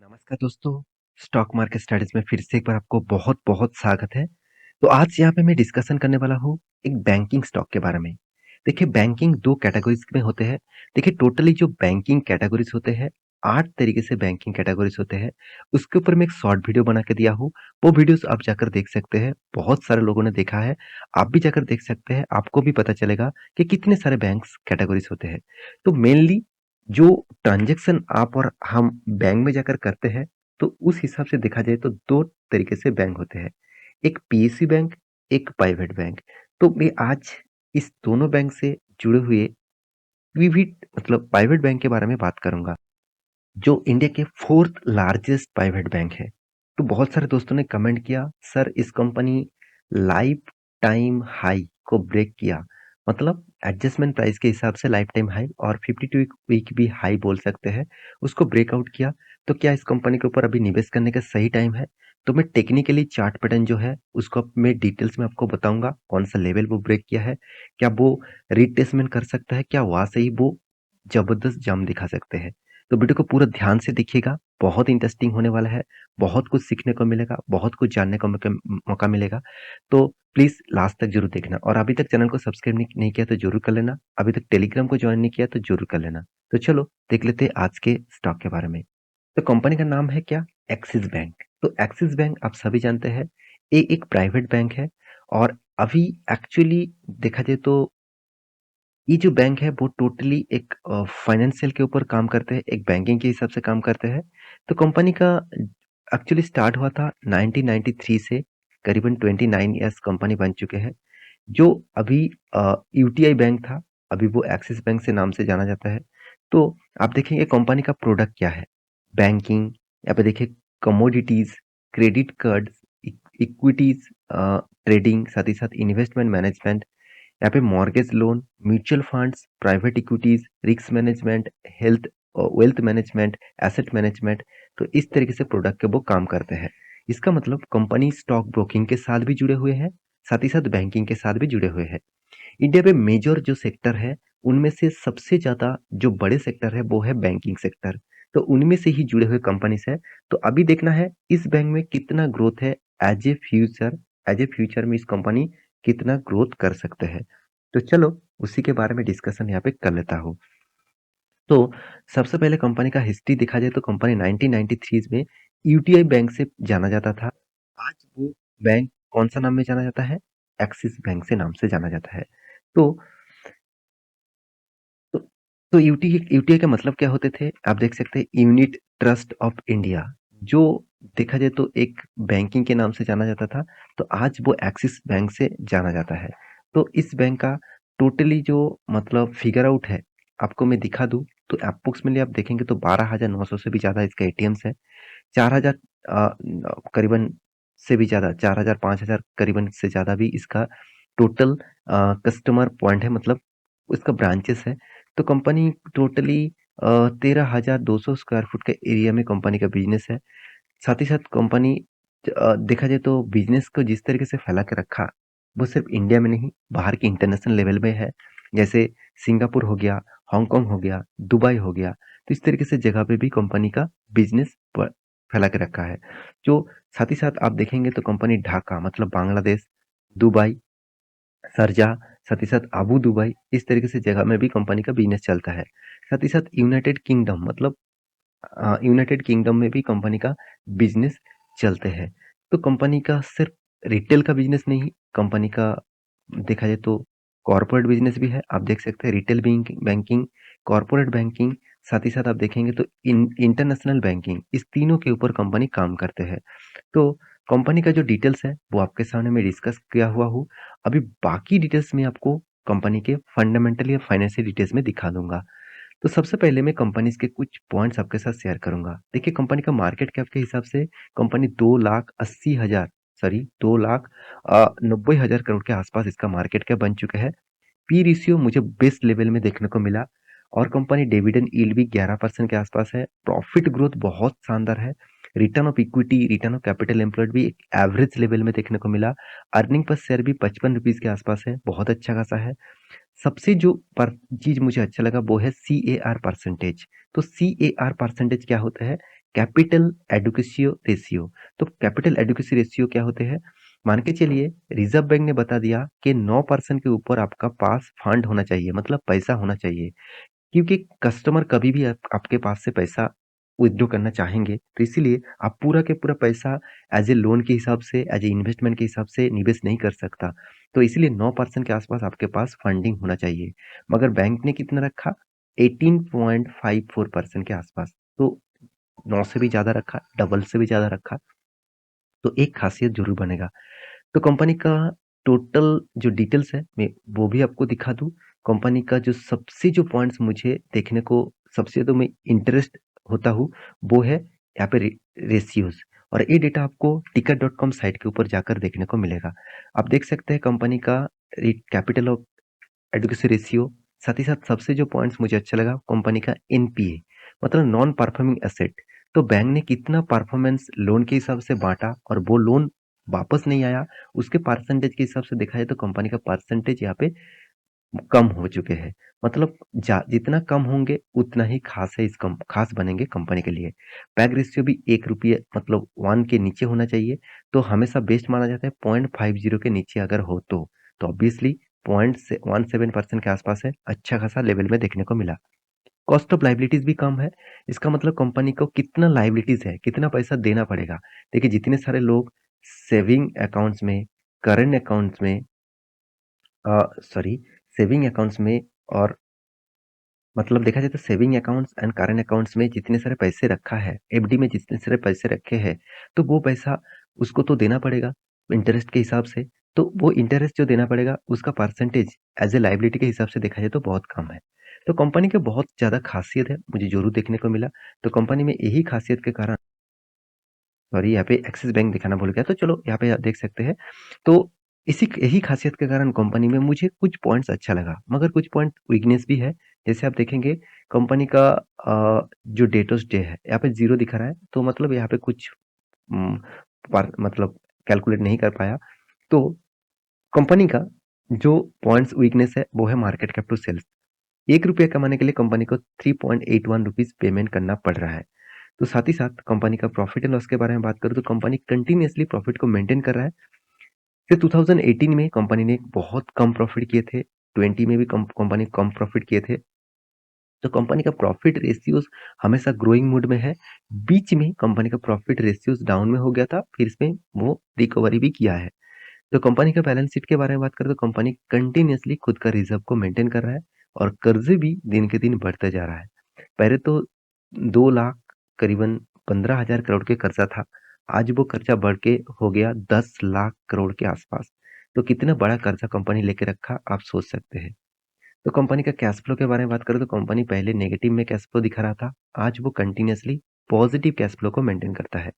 नमस्कार दोस्तों, stock market studies में फिर से एक बार आपको बहुत-बहुत स्वागत है। तो आज यहाँ पे मैं डिस्कशन करने वाला हूँ एक बैंकिंग स्टॉक के बारे में। देखिए बैंकिंग 2 कैटेगरीज़ में होते हैं। देखिए टोटली जो बैंकिंग कैटेगरीज़ होते हैं, 8 तरीके से बैंकिंग कैटेगरीज़ होते हैं। उसके ऊपर मैं एक शॉर्ट वीडियो बना के दिया हूँ, वो वीडियोज़ आप जाकर देख सकते हैं। बहुत सारे लोगों ने देखा है, आप भी जाकर देख सकते हैं, आपको भी पता चलेगा कि कितने सारे बैंक्स कैटेगरीज़ होते हैं। तो मेनली जो ट्रांज़ैक्शन आप और हम बैंक में जाकर करते हैं, तो उस हिसाब से देखा जाए तो 2 तरीके से बैंक होते हैं। एक पीएसयू बैंक, एक प्राइवेट बैंक। तो मैं आज इस दोनों बैंक से जुड़े हुए विविध मतलब प्राइवेट बैंक के बारे में बात करूँगा, जो इंडिया के 4th लार्जेस्ट प्राइवेट बैंक है। तो बहुत सारे दोस्तों ने कमेंट किया, सर इस कंपनी लाइफ टाइम हाई को ब्रेक किया। मतलब एडजस्टमेंट प्राइस के हिसाब से लाइफ टाइम हाई और 52 वीक भी हाई बोल सकते हैं, उसको ब्रेकआउट किया। तो क्या इस कंपनी के ऊपर अभी निवेश करने का सही टाइम है? तो मैं टेक्निकली चार्ट पैटर्न जो है, उसको अब मैं डिटेल्स में आपको बताऊँगा, कौन-सा लेवल वो ब्रेक किया है, क्या वो रिट्रेसमेंट कर सकता है, क्या वहाँ से ही वो जबरदस्त जंप दिखा सकते हैं। तो वीडियो को पूरा ध्यान से देखिएगा, बहुत इंटरेस्टिंग होने वाला है, बहुत कुछ सीखने को मिलेगा, बहुत कुछ जानने का मौका मिलेगा। तो प्लीज़ लास्ट तक ज़रूर देखना और अभी तक चैनल को सब्सक्राइब नहीं नहीं किया तो ज़रूर कर लेना, अभी तक टेलीग्राम को जॉइन नहीं किया तो ज़रूर कर लेना। तो चलो देख लेते हैं आज के स्टॉक के बारे में। तो कंपनी का नाम है क्या? Axis bank. तो एक्सिस बैंक आप सभी जानते हैं, ये एक प्राइवेट बैंक है और अभी एक्चुअली देखा जाए तो ये जो बैंक है वो टोटली एक फाइनेंशियल के ऊपर काम करते हैं, एक बैंकिंग के हिसाब से काम करते हैं। तो कंपनी का एक्चुअली स्टार्ट हुआ था 1993 से, करीबन 29 इयर्स कंपनी बन चुके हैं। जो अभी यूटीआई बैंक था, अभी वो एक्सिस बैंक से नाम से जाना जाता है। तो आप देखेंगे कंपनी का प्रोडक्ट क्या है? बैंकिंग, यहाँ पे देखिए commodities, credit cards, equities trading, साथ ही साथ इन्वेस्टमेंट मैनेजमेंट, यहाँ पे mortgage loan, mutual funds, private equities, risk management, health wealth management, asset management, तो इस तरीके से प्रोडक्ट के वो काम करते हैं। इसका मतलब कंपनी स्टॉक ब्रोकिंग के साथ भी जुड़े हुए हैं, साथ ही साथ बैंकिंग के साथ भी जुड़े हुए हैं। इंडिया में मेजर जो सेक्टर है, उनमें से सबसे ज़्यादा जो बड़े सेक्टर है वो है बैंकिंग सेक्टर। तो उनमें से ही जुड़े हुए कंपनीज़ है। तो अभी देखना है इस बैंक में कितना ग्रोथ है एज़ ए फ्यूचर में इस कंपनी कितना ग्रोथ कर सकते हैं। तो चलो उसी के बारे में डिस्कशन यहाँ पे कर लेता हूँ। तो सबसे पहले कंपनी का हिस्ट्री देखा जाए तो कंपनी 1993 में यूटीआई बैंक से जाना जाता था। आज वो बैंक कौन-सा नाम में जाना जाता है? एक्सिस बैंक से नाम से जाना जाता है। तो तो तो यूटीआई का मतलब क्या होते थे? आप देख सकते हैं यूनिट ट्रस्ट ऑफ इंडिया, जो देखा जाए तो एक बैंकिंग के नाम से जाना जाता था, तो आज वो एक्सिस बैंक से जाना जाता है। तो इस बैंक का टोटली जो मतलब फिगर आउट है, आपको मैं दिखा दूँ, तो अप्रॉक्सिमेटली आप देखेंगे तो 12,900 से भी ज़्यादा इसका एटीएम्स है। 4,000 करीबन से भी ज़्यादा 4,000 5,000 करीबन से ज़्यादा भी इसका टोटल कस्टमर पॉइंट है, मतलब इसका ब्रांचेस है। तो कंपनी टोटली 13,200 स्क्वायर फुट के एरिया में कंपनी का बिज़नेस है। साथ ही साथ कंपनी देखा जाए तो बिज़नेस को जिस तरीके से फैला के रखा, वो सिर्फ़ इंडिया में नहीं, बाहर के इंटरनेशनल लेवल में है। जैसे सिंगापुर हो गया, हांगकांग हो गया, दुबई हो गया, तो इस तरीके से जगह पे भी कंपनी का बिज़नेस प फैला के रखा है। जो साथ ही साथ आप देखेंगे तो कंपनी ढाका मतलब बांग्लादेश, दुबई, शारजाह, साथ ही साथ अबू दुबई, इस तरीके से जगह में भी कंपनी का बिज़नेस चलता है। साथ ही साथ यूनाइटेड किंगडम मतलब यूनाइटेड किंगडम में भी कंपनी का बिजनेस चलते हैं। तो कंपनी का सिर्फ रिटेल का बिजनेस नहीं, कंपनी का देखा जाए तो कॉर्पोरेट बिजनेस भी है। आप देख सकते हैं रिटेल बैंकिंग, कॉर्पोरेट बैंकिंग, साथ ही साथ आप देखेंगे तो इंटरनेशनल बैंकिंग, इस तीनों के ऊपर कंपनी काम करते हैं। तो कंपनी का जो डिटेल्स है वो आपके सामने मैं डिस्कस किया हुआ हूँ। अभी बाकी डिटेल्स मैं आपको कंपनी के फंडामेंटल या फाइनेंशियल डिटेल्स में दिखा दूंगा। तो सबसे पहले मैं कंपनीज़ के कुछ पॉइंट्स आपके साथ शेयर करूँगा। देखिए कंपनी का मार्केट कैप के हिसाब से कंपनी 2,90,000 करोड़ के आसपास इसका मार्केट कैप बन चुका है। पी रेशियो मुझे बेस्ट लेवल में देखने को मिला और कंपनी डिविडेंड यील्ड भी 11% के आसपास है। प्रॉफिट ग्रोथ बहुत शानदार है। Return of equity, return of capital employed भी एक एवरेज लेवल में देखने को मिला। अर्निंग पर शेयर भी 55 रुपीज़ के आसपास है, बहुत अच्छा खासा है। सबसे जो पर चीज़ मुझे अच्छा लगा वो है सीएआर परसेंटेज। तो सीएआर परसेंटेज क्या होता है कैपिटल एडुकेसी रेशियो। तो कैपिटल एडुकेसी रेशियो क्या होते हैं? मान के चलिए रिजर्व बैंक ने बता दिया कि 9% के ऊपर आपका पास फंड होना चाहिए, मतलब पैसा होना चाहिए। क्योंकि कस्टमर कभी भी आपके पास से पैसा विथड्रॉ करना चाहेंगे, तो इसीलिए आप पूरा के पूरा पैसा एज ए लोन के हिसाब से, एज ए इन्वेस्टमेंट के हिसाब से निवेश नहीं कर सकता। तो इसीलिए 9% के आसपास आपके पास फंडिंग होना चाहिए। मगर बैंक ने कितना रखा? 18.54% के आसपास। तो 9 से भी ज़्यादा रखा, डबल से भी ज़्यादा रखा, तो एक खासियत ज़रूर बनेगा। तो कंपनी का टोटल जो डिटेल्स है, मैं वो भी आपको दिखा दूँ। कंपनी का जो सबसे जो पॉइंट्स मुझे देखने को सबसे ज़्यादा मैं इंटरेस्ट होता हूँ, वो है यहाँ पे रेशियोज़। और ये डेटा आपको टिकट.com साइट के ऊपर जाकर देखने को मिलेगा। आप देख सकते हैं कंपनी का कैपिटल ऑफ एडुकेसी रेशियो, साथ ही साथ सबसे जो पॉइंट्स मुझे अच्छा लगा कंपनी का एनपीए, मतलब नॉन परफॉर्मिंग एसेट। तो बैंक ने कितना परफॉर्मेंस लोन के हिसाब से बांटा और वो लोन वापस नहीं आया, उसके परसेंटेज के हिसाब से देखा जाए तो कंपनी का परसेंटेज यहाँ पे कम हो चुके हैं। मतलब जितना कम होंगे उतना ही खास है, खास बनेंगे कंपनी के लिए। पैग रेशियो भी 1 रुपये मतलब 1 के नीचे होना चाहिए। तो हमेशा बेस्ट माना जाता है 0.50 के नीचे अगर हो तो ऑब्वियसली 0.17% के आसपास है, अच्छा खासा लेवल में देखने को मिला। कॉस्ट ऑफ लाइबिलिटीज भी कम है। इसका मतलब कंपनी को कितना लाइबिलिटीज है, कितना पैसा देना पड़ेगा। देखिए जितने सारे लोग सेविंग अकाउंट्स में, करंट अकाउंट्स में, सॉरी, सेविंग अकाउंट्स में, और मतलब देखा जाए तो saving accounts and current accounts में जितने सारे पैसे रखा है, एफडी में जितने सारे पैसे रखे हैं, तो वो पैसा उसको तो देना पड़ेगा इंटरेस्ट के हिसाब से। तो वो इंटरेस्ट जो देना पड़ेगा उसका परसेंटेज एज ए लाइबिलिटी के हिसाब से देखा जाए तो बहुत कम है। तो कंपनी के बहुत ज़्यादा खासियत है, मुझे जरूर देखने को मिला। तो कंपनी में यही खासियत के कारण, सॉरी यहाँ पे एक्सिस बैंक दिखाना भूल गया, तो चलो यहाँ पे आप देख सकते हैं। तो इसी यही खासियत के कारण कंपनी में मुझे कुछ पॉइंट्स अच्छा लगा, मगर कुछ पॉइंट वीकनेस भी है। जैसे आप देखेंगे कंपनी का जो डेटोस डे है यहाँ पे 0 दिखा रहा है, तो मतलब यहाँ पे कुछ उम, मतलब कैलकुलेट नहीं कर पाया। तो कंपनी का जो पॉइंट्स वीकनेस है वो है मार्केट कैप टू सेल्स। 1 रुपया कमाने के लिए कंपनी को 3.81 रुपीज़ पेमेंट करना पड़ रहा है। तो साथ ही साथ कंपनी का प्रॉफिट एंड लॉस के बारे में बात करूँ तो कंपनी कंटिन्यूअसली प्रॉफिट को मेंटेन कर रहा है। फिर 2018 में कंपनी ने बहुत कम प्रॉफिट किए थे, 20 में भी कंपनी कम प्रॉफिट किए थे। तो कंपनी का प्रॉफिट रेशियोज हमेशा ग्रोइंग मोड में है। बीच में कंपनी का प्रॉफिट रेशियोज डाउन में हो गया था, फिर इसमें वो रिकवरी भी किया है। तो कंपनी का बैलेंस शीट के बारे में बात करें तो कंपनी कंटिन्यूअसली खुद का रिजर्व को मेंटेन कर रहा है और कर्जे भी दिन के दिन बढ़ते जा रहा है। पहले तो 2 लाख करीबन 15,000 करोड़ के कर्जा था, आज वो कर्जा बढ़ के हो गया 10 लाख करोड़ के आसपास। तो कितना बड़ा कर्जा कंपनी लेके रखा आप सोच सकते हैं। तो कंपनी का कैश फ्लो के बारे में बात करें तो कंपनी पहले नेगेटिव में कैश फ्लो दिखा रहा था, आज वो कंटिन्यूअसली पॉजिटिव कैश फ्लो को मेंटेन करता है।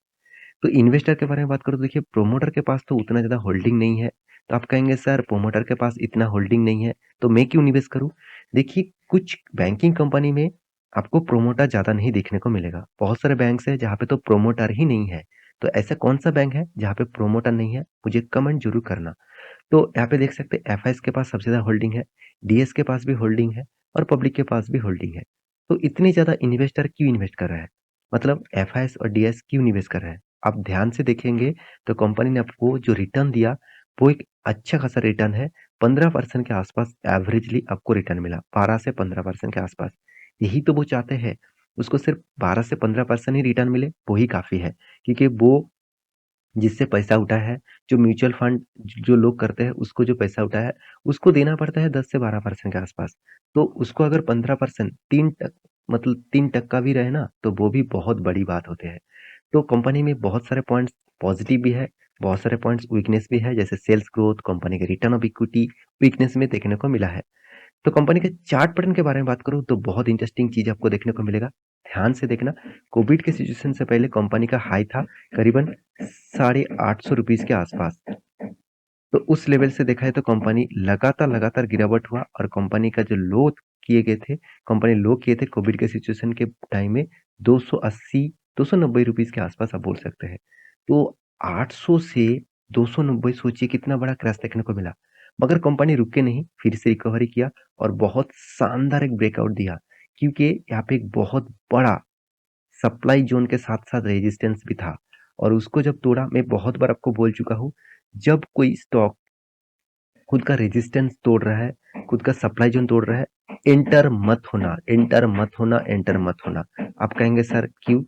तो इन्वेस्टर के बारे में बात करूँ तो देखिए प्रोमोटर के पास तो उतना ज़्यादा होल्डिंग नहीं है। तो आप कहेंगे सर प्रोमोटर के पास इतना होल्डिंग नहीं है, तो मैं क्यों निवेश करूँ? देखिए कुछ बैंकिंग कंपनी में आपको प्रोमोटर ज़्यादा नहीं देखने को मिलेगा। बहुत सारे बैंक्स हैं जहाँ पे तो प्रोमोटर ही नहीं है। तो ऐसा कौन-सा बैंक है जहाँ पे प्रोमोटर नहीं है? मुझे कमेंट ज़रूर करना। तो यहाँ पे देख सकते हैं एफआईएस के पास सबसे ज़्यादा होल्डिंग है, डीएस के पास भी होल्डिंग है और पब्लिक के पास भी होल्डिंग है। तो इतनी ज़्यादा इन्वेस्टर क्यों इन्वेस्ट कर रहा है? मतलब एफआईएस और डीएस क्यों निवेश कर रहा है? आप ध्यान से देखेंगे तो कंपनी ने आपको जो रिटर्न दिया वो एक अच्छा खासा रिटर्न है। 15% के आसपास एवरेजली आपको रिटर्न मिला, 12 से 15% के आसपास। यही तो वो चाहते हैं, उसको सिर्फ 12 से 15% ही रिटर्न मिले वही काफ़ी है। क्योंकि वो जिससे पैसा उठाया है, जो म्यूचुअल फंड जो लोग करते हैं उसको जो पैसा उठाया है, उसको देना पड़ता है 10 से 12% के आसपास। तो उसको अगर 15% 3% भी रहे ना, तो वो भी बहुत बड़ी बात होती है। तो कंपनी में बहुत सारे पॉइंट्स पॉजिटिव भी है, बहुत सारे पॉइंट्स वीकनेस भी है, जैसे सेल्स ग्रोथ, कंपनी के रिटर्न ऑफ इक्विटी वीकनेस में देखने को मिला है। तो कंपनी के चार्ट पैटर्न के बारे में बात करूँ तो बहुत इंटरेस्टिंग चीज़ आपको देखने को मिलेगा। ध्यान से देखना, कोविड के सिचुएशन से पहले कंपनी का हाई था करीबन 850 रुपीज़ के आसपास। तो उस लेवल से देखा है तो कंपनी लगातार गिरावट हुआ और कंपनी का जो लो किए गए थे, कंपनी लो किए थे कोविड के सिचुएशन के टाइम में 280 290 रुपीज़ के आसपास आप बोल सकते हैं। तो 800 से 290 सोचिए कितना बड़ा क्रैश देखने को मिला। मगर कंपनी रुके नहीं, फिर से रिकवरी किया और बहुत शानदार एक ब्रेकआउट दिया, क्योंकि यहाँ पे एक बहुत बड़ा सप्लाई ज़ोन के साथ-साथ रेजिस्टेंस भी था और उसको जब तोड़ा, मैं बहुत बार आपको बोल चुका हूँ, जब कोई स्टॉक खुद का रेजिस्टेंस तोड़ रहा है, खुद का सप्लाई ज़ोन तोड़ रहा है, एंटर मत होना, एंटर मत होना, एंटर मत होना। आप कहेंगे सर क्यों?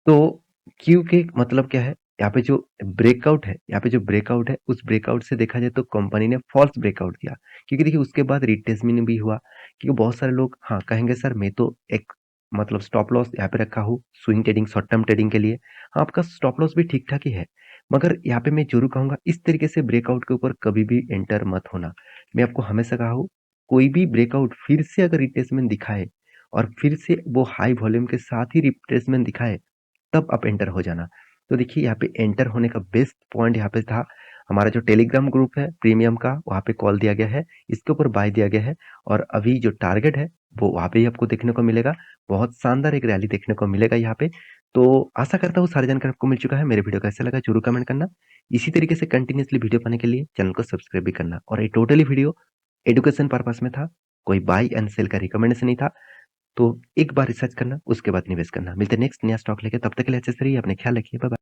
तो क्यू के मतलब क्या है? यहाँ पे जो ब्रेकआउट है, यहाँ पे जो ब्रेकआउट है, उस ब्रेकआउट से देखा जाए तो कंपनी ने फॉल्स ब्रेकआउट दिया। क्योंकि देखिए उसके बाद रिट्रेसमेंट भी हुआ, क्योंकि बहुत सारे लोग हाँ, कहेंगे सर मैं तो एक मतलब स्टॉप लॉस यहाँ पे रखा हूँ, swing trading, short term trading के लिए। हाँ, आपका स्टॉप लॉस भी ठीक-ठाक ही है। मगर यहाँ पे मैं ज़रूर कहूँगा इस तरीके से ब्रेकआउट के ऊपर कभी भी एंटर मत होना। मैं आपको हमेशा कहा हूँ, कोई भी ब्रेकआउट फिर से अगर रिट्रेसमेंट दिखाए और फिर से वो हाई वॉल्यूम के साथ ही रिट्रेसमेंट दिखाए, तब आप एंटर हो जाना। तो देखिए यहाँ पे एंटर होने का बेस्ट पॉइंट यहाँ पे था, हमारा जो टेलीग्राम ग्रुप है प्रीमियम का, वहाँ पे कॉल दिया गया है, इसके ऊपर बाय दिया गया है और अभी जो टारगेट है वो वहाँ पे ही आपको देखने को मिलेगा। बहुत शानदार एक रैली देखने को मिलेगा यहाँ पे। तो आशा करता हूँ सारी जानकारी आपको मिल चुका है। मेरे वीडियो कैसा लगा जरूर कमेंट करना। इसी तरीके से कंटिन्यूअसली वीडियो पाने के लिए चैनल को सब्सक्राइब भी करना। और ये टोटली वीडियो एडुकेशन पर्पस में था, कोई बाय एंड सेल का रिकमेंडेशन नहीं था। तो एक बार रिसर्च करना, उसके बाद निवेश करना। मिलते हैं नेक्स्ट नया स्टॉक लेके, तब तक के लिए अच्छे से रहिए, अपने ख्याल रखिए। Bye bye.